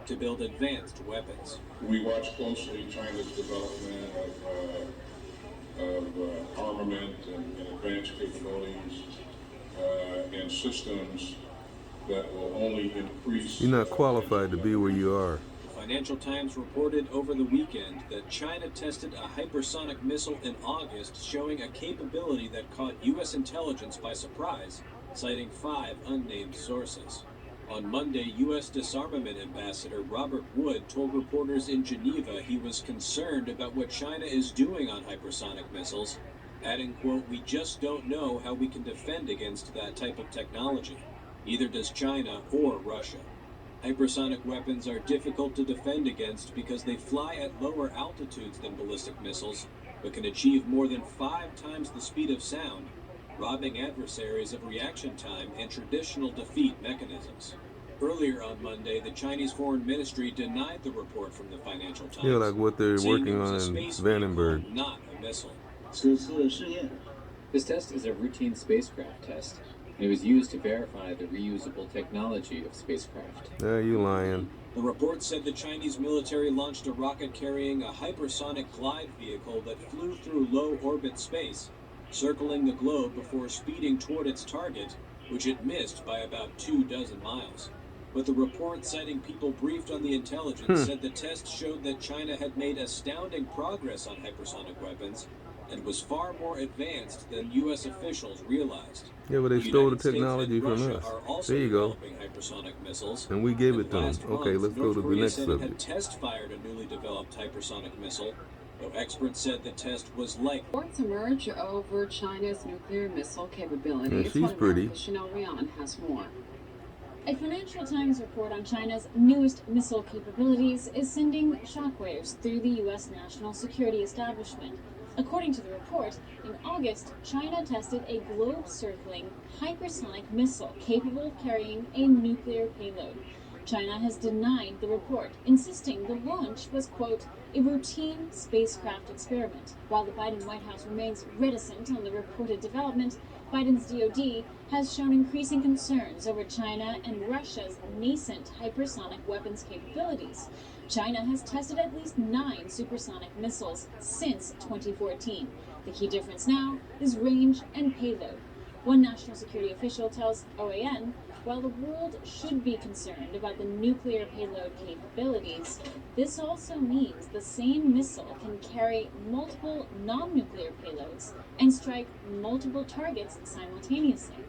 to build advanced weapons. We watch closely China's development of armament and advanced capabilities and systems that will only increase. You're not qualified to be where you are. The Financial Times reported over the weekend that China tested a hypersonic missile in August, showing a capability that caught U.S. intelligence by surprise, citing 5 unnamed sources. On Monday, U.S. Disarmament Ambassador Robert Wood told reporters in Geneva he was concerned about what China is doing on hypersonic missiles, adding, quote, "We just don't know how we can defend against that type of technology. Neither does China or Russia. Hypersonic weapons are difficult to defend against because they fly at lower altitudes than ballistic missiles, but can achieve more than 5 times the speed of sound, robbing adversaries of reaction time and traditional defeat mechanisms." Earlier on Monday, the Chinese Foreign Ministry denied the report from the Financial Times. Yeah, like what they're saying working it was on a in space Vandenberg. vehicle, not a missile. This test is a routine spacecraft test. It was used to verify the reusable technology of spacecraft. You lying. The report said the Chinese military launched a rocket carrying a hypersonic glide vehicle that flew through low-orbit space, circling the globe before speeding toward its target, which it missed by about 24 miles. But the report, citing people briefed on the intelligence, said the test showed that China had made astounding progress on hypersonic weapons and was far more advanced than U.S. officials realized. Yeah, but they stole the technology from us. There you go. Hypersonic missiles, and we gave it to them. last Okay, month, let's go North to the Korea next said it had subject. test-fired a newly developed hypersonic missile, though experts said the test was likely. Reports emerge over China's nuclear missile capabilities. Yeah, she's pretty. Chanel Rian has more. A Financial Times report on China's newest missile capabilities is sending shockwaves through the U.S. national security establishment. According to the report, in August, China tested a globe-circling hypersonic missile capable of carrying a nuclear payload. China has denied the report, insisting the launch was, quote, a routine spacecraft experiment. While the Biden White House remains reticent on the reported development, Biden's DOD has shown increasing concerns over China and Russia's nascent hypersonic weapons capabilities. China has tested at least 9 supersonic missiles since 2014. The key difference now is range and payload. One national security official tells OAN, while the world should be concerned about the nuclear payload capabilities, this also means the same missile can carry multiple non-nuclear payloads and strike multiple targets simultaneously.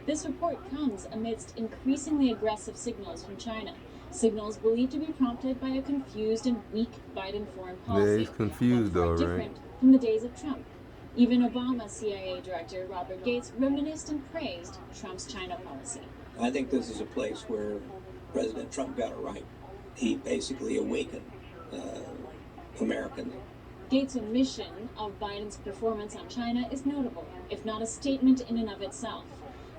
This report comes amidst increasingly aggressive signals from China. Signals believed to be prompted by a confused and weak Biden foreign policy. Yeah, he's confused, all right. Different from the days of Trump. Even Obama's CIA Director Robert Gates reminisced and praised Trump's China policy. I think this is a place where President Trump got it right. He basically awakened Americans. Gates' admission of Biden's performance on China is notable, if not a statement in and of itself.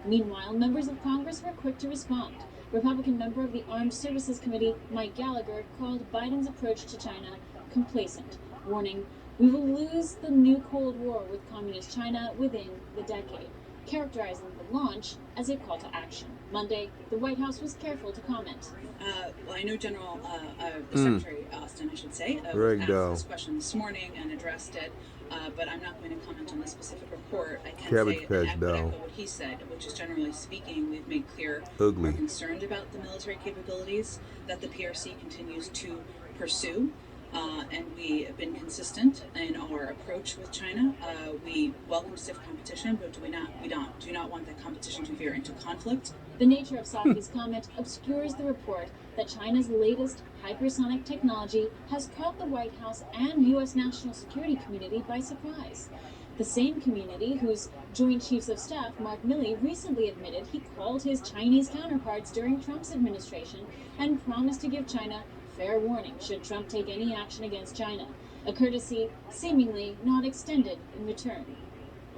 Meanwhile, members of Congress were quick to respond. Republican member of the Armed Services Committee, Mike Gallagher, called Biden's approach to China complacent, warning, "We will lose the new Cold War with Communist China within the decade," characterizing the launch as a call to action. Monday, the White House was careful to comment. Well, I know Secretary Austin, I should say, asked this question this morning and addressed it, but I'm not going to comment on this specific report. I can say echo what he said, which is generally speaking, we've made clear we're concerned about the military capabilities that the PRC continues to pursue. And we have been consistent in our approach with China. We welcome stiff competition, but do not want that competition to veer into conflict. The nature of Saki's comment obscures the report that China's latest hypersonic technology has caught the White House and U.S. national security community by surprise. The same community whose Joint Chiefs of Staff, Mark Milley, recently admitted he called his Chinese counterparts during Trump's administration and promised to give China fair warning should Trump take any action against China, a courtesy seemingly not extended in return.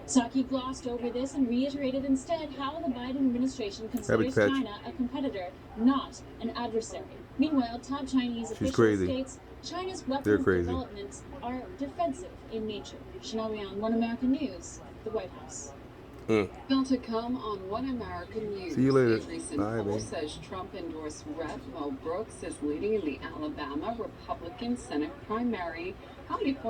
Psaki glossed over this and reiterated instead how the Biden administration considers China a competitor, not an adversary. Meanwhile, top Chinese officials states China's weapons developments are defensive in nature. Chanel Rian, One American News, the White House. Still to come on One American News. See you later. A recent Bye, poll babe. says Trump-endorsed Rep. Mo Brooks is leading in the Alabama Republican Senate primary. How many points?